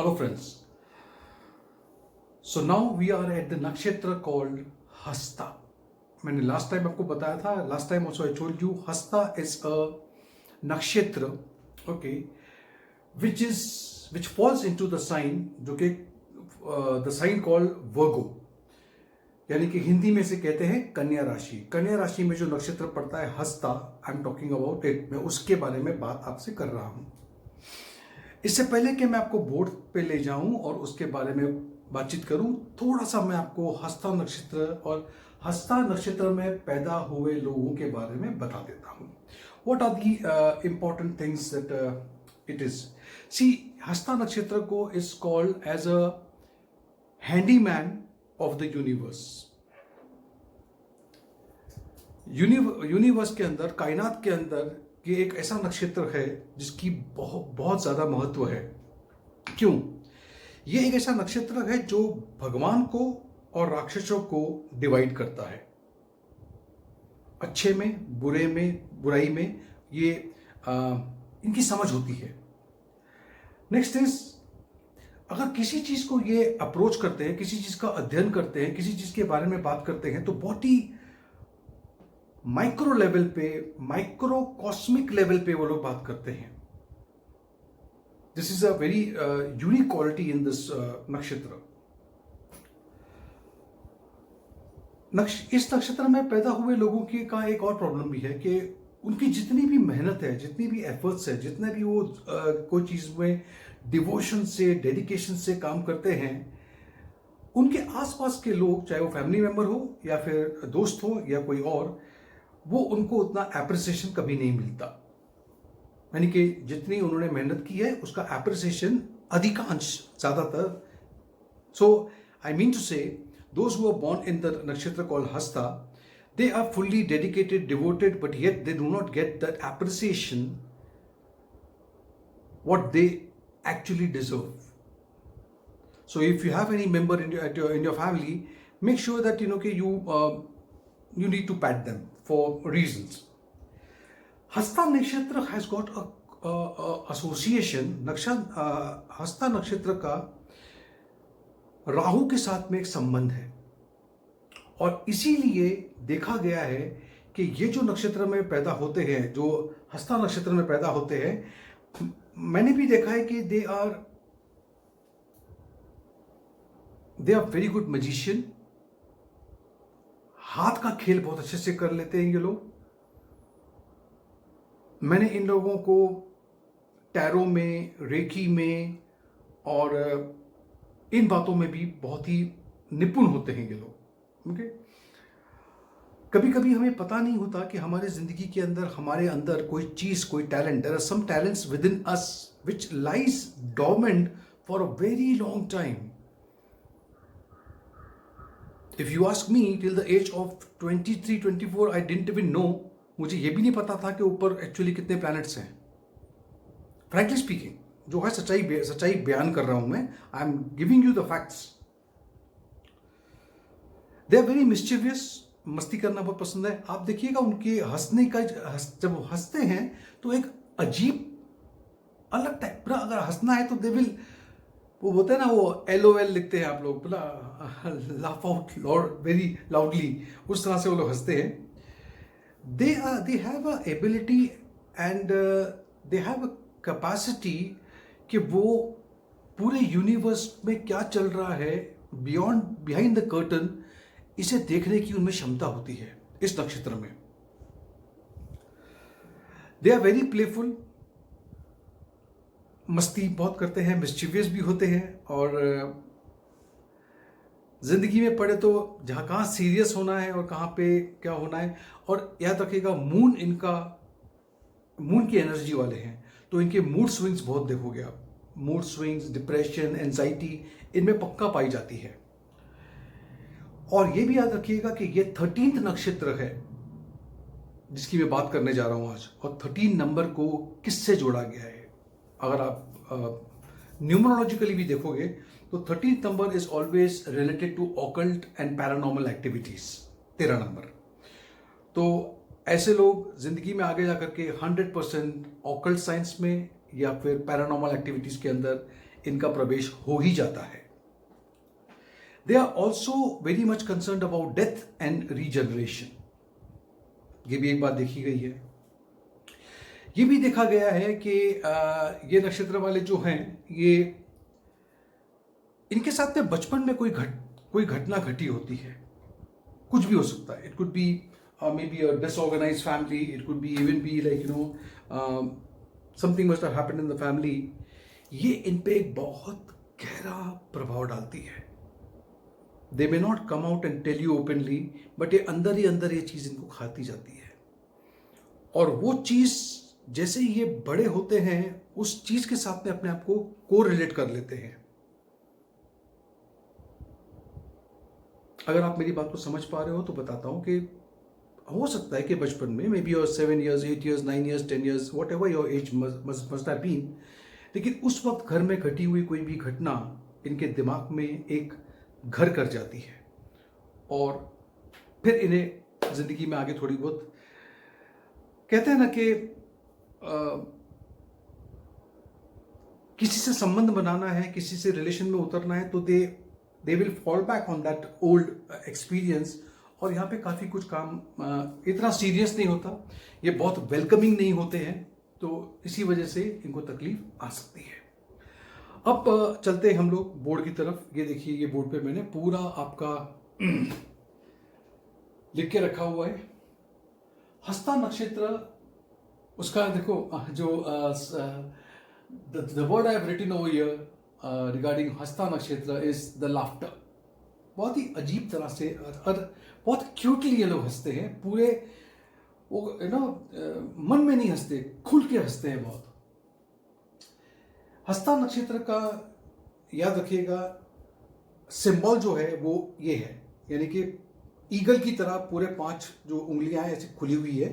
Hello friends. So now we are at the nakshatra called Hasta. मैंने last time आपको बताया था, last time also I told you हस्ता is a नक्षत्र, okay, which falls into the sign जो कि the sign called Virgo, यानी कि हिंदी में से कहते हैं कन्या राशि। कन्या राशि में जो नक्षत्र पड़ता है हस्ता, I am talking about it, मैं उसके बारे में बात आपसे कर रहा हूं। इससे पहले कि मैं आपको बोर्ड पे ले जाऊं और उसके बारे में बातचीत करूं, थोड़ा सा मैं आपको हस्ता नक्षत्र और हस्ता नक्षत्र में पैदा हुए लोगों के बारे में बता देता हूं। What are the important things that it is. See, Hasta nakshatra को is called as a handyman of the universe. Universe के अंदर, कायनात के अंदर, ये एक ऐसा नक्षत्र है जिसकी बहुत ज्यादा महत्व है। क्यों? ये एक ऐसा नक्षत्र है जो भगवान को और राक्षसों को डिवाइड करता है, अच्छे में, बुरे में, बुराई में, ये इनकी समझ होती है। नेक्स्ट इज, अगर किसी चीज को ये अप्रोच करते हैं, किसी चीज का अध्ययन करते हैं, किसी चीज के बारे में बात करते हैं, तो बहुत ही माइक्रो लेवल पे, माइक्रो कॉस्मिक लेवल पे वो लोग बात करते हैं। This is a very unique quality in this नक्षत्र। इस नक्षत्र में पैदा हुए लोगों की का एक और प्रॉब्लम भी है कि उनकी जितनी भी मेहनत है, जितनी भी एफर्ट्स है, जितने भी वो कोई चीज में डिवोशन से, डेडिकेशन से काम करते हैं, उनके आसपास के लोग, चाहे वो फैमिली मेंबर हो या फिर दोस्त हो या कोई और, वो उनको उतना एप्रिसिएशन कभी नहीं मिलता। यानी कि जितनी उन्होंने मेहनत की है उसका एप्रिसिएशन अधिकांश, ज्यादातर। सो आई मीन टू से, those who are born in the nakshatra called Hasta, they are fully dedicated, devoted, but yet they do not get that appreciation what they actually deserve. So if you have any member in your family, make sure that you need to pat them for reasons. Hasta nakshatra has got a association, हस्ता नक्षत्र का राहु के साथ में एक संबंध है, और इसीलिए देखा गया है कि ये जो नक्षत्र में पैदा होते हैं, जो हस्ता नक्षत्र में पैदा होते हैं, मैंने भी देखा है कि they are very good magician. हाथ का खेल बहुत अच्छे से कर लेते हैं ये लोग। मैंने इन लोगों को टैरो में, रेकी में और इन बातों में भी बहुत ही निपुण होते हैं ये लोग। ओके, कभी कभी हमें पता नहीं होता कि हमारे जिंदगी के अंदर, हमारे अंदर कोई चीज, कोई talent, there are some talents within us which lies dormant for a very long time. If you ask me, till the age of 23-24 I didn't even know, मुझे ये भी नहीं पता था कि ऊपर एक्चुअली कितने प्लैनेट्स हैं। फ्रैंकली स्पीकिंग, जो है सच्चाई बयान कर रहा हूं मैं। I am giving you the facts. They are very mischievous, मस्ती करना बहुत पसंद है। आप देखिएगा उनके हंसने का, जब वो हंसते हैं तो एक अजीब अलग टाइप का, अगर हंसना है तो दे विल, वो बोलते हैं ना, वो LOL लिखते हैं आप लोग, लाफ आउट वेरी लाउडली, उस तरह से वो लोग हंसते हैं। They have a ability and they have a capacity कि वो पूरे यूनिवर्स में क्या चल रहा है, बिहाइंड द कर्टन, इसे देखने की उनमें क्षमता होती है इस नक्षत्र में। दे आर वेरी प्लेफुल, मस्ती बहुत करते हैं, मिस्चीवियस भी होते हैं, और जिंदगी में पड़े तो जहां कहां सीरियस होना है और कहां पे क्या होना है। और याद रखिएगा, मून की एनर्जी वाले हैं, तो इनके मूड स्विंग्स बहुत देखोगे आप। मूड स्विंग्स, डिप्रेशन, एंजाइटी इनमें पक्का पाई जाती है। और ये भी याद रखिएगा कि ये 13th नक्षत्र है जिसकी मैं बात करने जा रहा हूं आज। और 13 नंबर को किससे जोड़ा गया है, अगर आप न्यूमरोलॉजिकली भी देखोगे तो 13th number is always related to occult and paranormal activities. 13 number, तो ऐसे लोग जिंदगी में आगे जाकर के 100% ऑकल्ट साइंस में या फिर पैरानॉर्मल एक्टिविटीज के अंदर इनका प्रवेश हो ही जाता है। They are also very much concerned about death and regeneration, ये भी एक बात देखी गई है। ये भी देखा गया है कि ये नक्षत्र वाले जो हैं, ये इनके साथ में बचपन में कोई घटना घटी होती है, कुछ भी हो सकता है। It could be may be a disorganised family, it could be even be like something must have happened in the family. ये इन पे एक बहुत गहरा प्रभाव डालती है। They may not come out and tell you openly, but ये अंदर ही अंदर ये चीज इनको खाती जाती है। और वो चीज जैसे ही ये बड़े होते हैं, उस चीज के साथ में अपने आप को कोरिलेट कर लेते हैं। अगर आप मेरी बात को समझ पा रहे हो तो बताता हूं कि हो सकता है कि बचपन में maybe your 7 years, 8 years, 9 years, 10 years, whatever your age must have been, लेकिन उस वक्त घर में घटी हुई कोई भी घटना इनके दिमाग में एक घर कर जाती है और फिर इन्हें जिंदगी में आगे थोड़ी बहुत, कहते हैं ना कि किसी से संबंध बनाना है, किसी से रिलेशन में उतरना है, तो they will fall back on that old experience. और यहाँ पे काफ़ी कुछ काम इतना सीरियस नहीं होता, ये बहुत वेलकमिंग नहीं होते हैं, तो इसी वजह से इनको तकलीफ आ सकती है। अब चलते हैं हम लोग बोर्ड की तरफ। ये देखिए, ये बोर्ड पे मैंने पूरा आपका लिख के रखा हुआ है। हस्ता नक्षत्र, उसका देखो जो the word I have written over here regarding Hasta nakshatra is the laughter. बहुत ही अजीब तरह से और बहुत क्यूटली ये लोग हंसते हैं, पूरे वो मन में नहीं हंसते, खुल के हंसते हैं बहुत। हस्ता नक्षत्र का याद रखिएगा, सिंबल जो है वो ये है, यानी कि ईगल की तरह पूरे 5 जो उंगलियां हैं ऐसे खुली हुई है,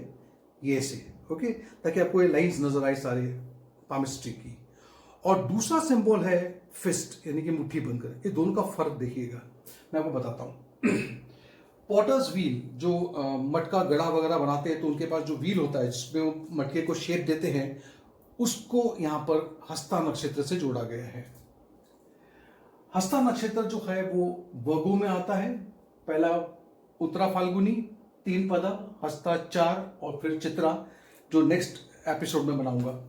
ये ऐसे, ओके, ताकि आपको ये लाइंस नजर आए सारे पामिस्ट्री की। और दूसरा सिंबल है फिस्ट, यानी कि मुट्ठी बनकर। ये दोनों का फर्क देखिएगा, मैं आपको बताता हूं। पॉटर्स व्हील, जो मटका गड़ा वगैरह बनाते हैं, तो उनके पास जो व्हील होता है जिसमें वो मटके को शेप देते हैं, उसको यहां पर हस्ता नक्षत्र से जोड़ा गया है। हस्ता नक्षत्र जो है वो वर्गो में आता है। पहला उत्तरा फाल्गुनी 3 पदा, हस्ता 4 और फिर चित्रा, जो नेक्स्ट एपिसोड में बनाऊंगा।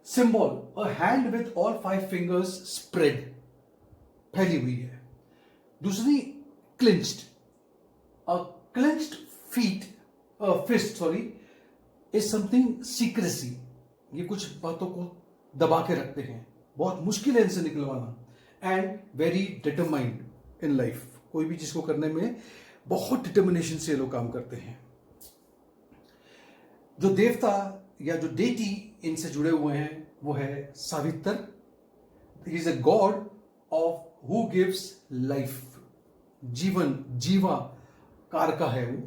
Symbol, a hand with all 5 fingers spread, फैली हुई है। दूसरी clinched, a clinched fist is something secrecy. ये कुछ बातों को दबा के रखते हैं, बहुत मुश्किल है इनसे निकलवाना। And very determined in life, कोई भी चीज को करने में बहुत डिटर्मिनेशन से लोग काम करते हैं। जो देवता या जो डेटी इनसे जुड़े हुए हैं वो है Savitr. He is a god of who gives life, जीवन, जीवा कार का है वो।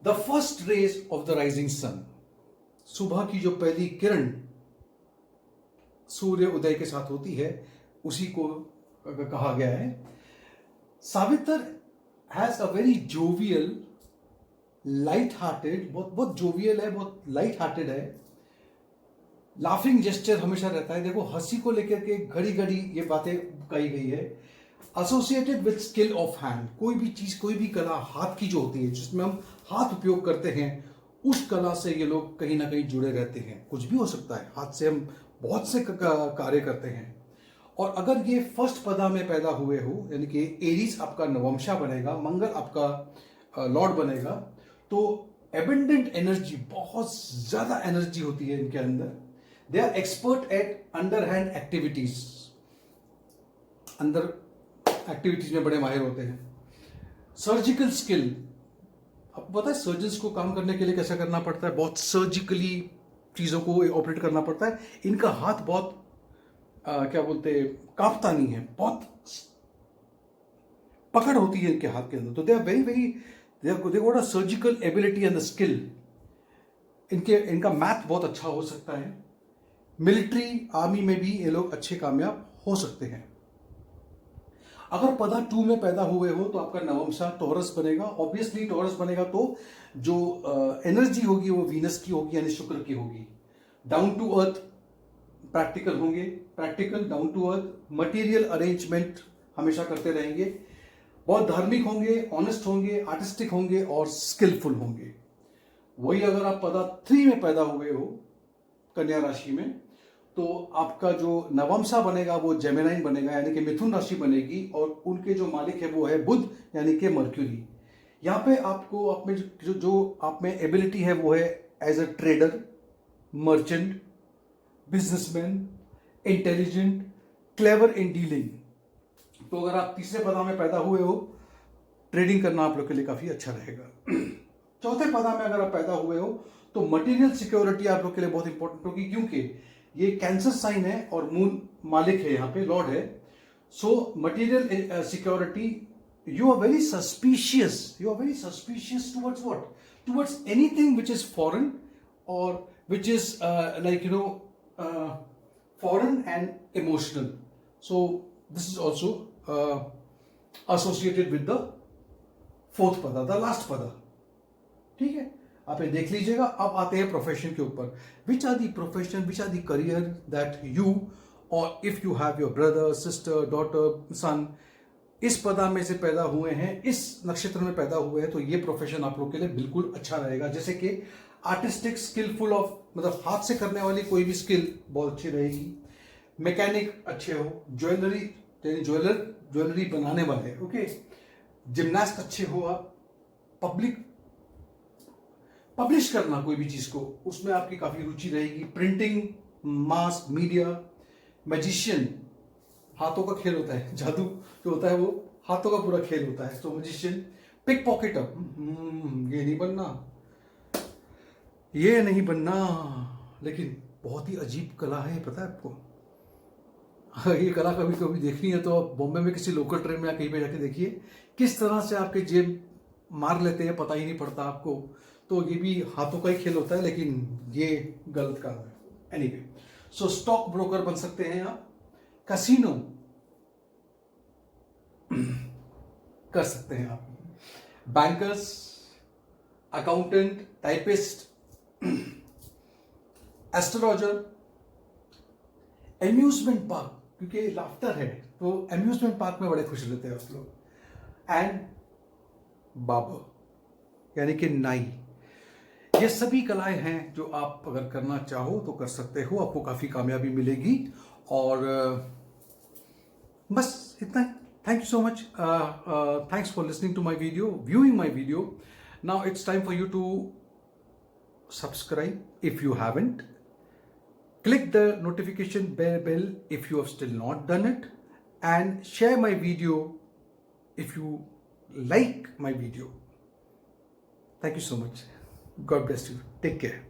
The first rays of the rising sun, सुबह की जो पहली किरण सूर्य उदय के साथ होती है, उसी को कहा गया है। Savitr has a very jovial, light hearted, बहुत जोवियल है, बहुत लाइट हार्टेड है। लाफिंग जेस्चर हमेशा रहता है। देखो, हंसी को लेकर के घड़ी घड़ी ये बातें कही गई है। Associated with skill of hand, कोई भी चीज, कोई भी कला हाथ की जो होती है, जिसमें हम हाथ उपयोग करते हैं, उस कला से ये लोग कहीं ना कहीं जुड़े रहते हैं। कुछ भी हो सकता है, हाथ से हम बहुत से कार्य करते हैं। और अगर ये फर्स्ट पदा में पैदा हुए हो, यानी कि एरीज आपका नवंशा बनेगा, मंगल आपका लॉर्ड बनेगा, तो एबंडेंट एनर्जी, बहुत ज्यादा एनर्जी होती है इनके अंदर। They are expert at underhand activities, अंदर एक्टिविटीज में बड़े माहिर होते हैं। सर्जिकल स्किल, आपको पता है सर्जन्स को काम करने के लिए कैसा करना पड़ता है, बहुत सर्जिकली चीजों को ऑपरेट करना पड़ता है। इनका हाथ बहुत क्या बोलते हैं, कांपता नहीं है, बहुत पकड़ होती है इनके हाथ के अंदर। तो they are very very, they got a surgical ability and the skill. इनका मैथ बहुत अच्छा हो सकता है। मिलिट्री, आर्मी में भी ये लोग अच्छे कामयाब हो सकते हैं। अगर पदा 2 में पैदा हुए हो तो आपका नवंशा टॉरस बनेगा। ऑब्वियसली टॉरस बनेगा तो जो एनर्जी होगी वो वीनस की होगी, यानी शुक्र की होगी। डाउन टू अर्थ प्रैक्टिकल होंगे, practical, down to earth, material arrangement हमेशा करते रहेंगे, बहुत धार्मिक होंगे, ऑनेस्ट होंगे, आर्टिस्टिक होंगे और स्किलफुल होंगे। वही अगर आप पदा 3 में पैदा हुए हो कन्या राशि में, तो आपका जो नवमसा बनेगा वो जेमिनाइन बनेगा, यानी कि मिथुन राशि बनेगी, और उनके जो मालिक है वो है बुध यानी कि मर्क्यूरी। यहाँ पे आपको अपने जो आप में एबिलिटी है वो है as a trader, merchant, businessman, intelligent, clever in dealing. तो अगर आप तीसरे पदा में पैदा हुए हो, ट्रेडिंग करना आप लोग के लिए काफी अच्छा रहेगा। चौथे पदा में अगर आप पैदा हुए हो तो मटेरियल सिक्योरिटी आप लोग के लिए बहुत इंपॉर्टेंट होगी, क्योंकि ये कैंसर साइन है और मून मालिक है, यहाँ पे लॉर्ड है। So material security, you are very suspicious towards what, towards anything which is foreign or which is foreign and emotional. So this is also associated with the fourth pada, the last pada. ठीक है, आप ये देख लीजिएगा। अब आते हैं profession के ऊपर। Which are the profession, which are the career that you और if you have your brother, sister, daughter, son इस पदा में से पैदा हुए हैं, इस नक्षत्र में पैदा हुए हैं, तो ये प्रोफेशन आप लोग के लिए बिल्कुल अच्छा रहेगा। जैसे कि आर्टिस्टिक, स्किलफुल ऑफ, मतलब हाथ से करने वाली कोई भी स्किल बहुत अच्छी रहेगी। मैकेनिक अच्छे हो, ज्वेलरी यानी ज्वेलरी बनाने वाले, ओके, जिम्नास्ट अच्छे हो आप, पब्लिश करना कोई भी चीज को, उसमें आपकी काफी रुचि रहेगी। प्रिंटिंग, मास मीडिया, मैजिशियन, हाथों का खेल होता है, जादू जो होता है वो हाथों का पूरा खेल होता है, तो मैजिशियन। पिक पॉकेटर, ये नहीं बनना, लेकिन बहुत ही अजीब कला है, पता है आपको। ये कला कभी कभी देखनी है तो आप बॉम्बे में किसी लोकल ट्रेन में या कहीं पे जाके देखिए, किस तरह से आपके जेब मार लेते हैं, पता ही नहीं पड़ता आपको। तो ये भी हाथों का ही खेल होता है, लेकिन ये गलत काम है। एनीवे, सो स्टॉक ब्रोकर बन सकते हैं आप, कैसीनो कर सकते हैं आप, bankers, accountant, typist, astrologer, amusement park, क्योंकि लाफ्टर है तो एम्यूजमेंट पार्क में बड़े खुश रहते हैं आप लोग, एंड बाबर यानी कि नाई। ये सभी कलाएं हैं जो आप अगर करना चाहो तो कर सकते हो, आपको काफी कामयाबी मिलेगी। और बस इतना ही। Thank you so much. Thanks for listening to my video, viewing my video. Now it's time for you to subscribe if you haven't. Click the notification bell if you have still not done it. And share my video if you like my video. Thank you so much. God bless you. Take care.